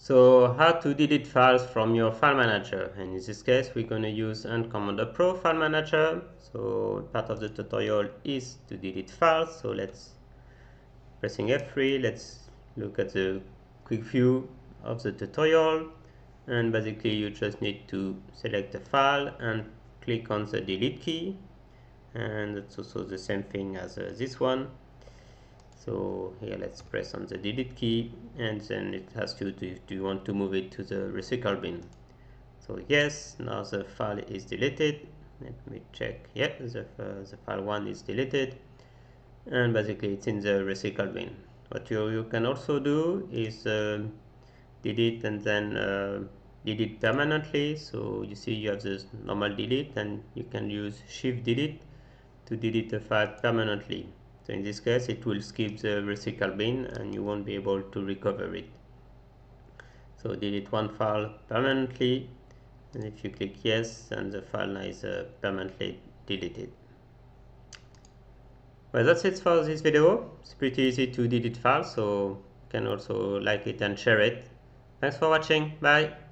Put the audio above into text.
So how to delete files from your file manager, and in this case we're going to use Command Pro File Manager. So part of the tutorial is to delete files. So let's pressing F3, let's look at the quick view of the tutorial, and basically you just need to select a file and click on the delete key, and it's also the same thing as this one. So here let's press on the delete key, and then it asks you, do you want to move it to the recycle bin? So yes, now the file is deleted. Let me check. Yeah, the file 1 is deleted, and basically it's in the recycle bin. What you can also do is delete and then delete permanently. So you see you have this normal delete, and you can use shift delete to delete a file permanently. So in this case it will skip the recycle bin and you won't be able to recover it. So delete one file permanently, and if you click yes, then the file now is permanently deleted. Well, that's it for this video. It's pretty easy to delete files, so you can also like it and share it. Thanks for watching. Bye.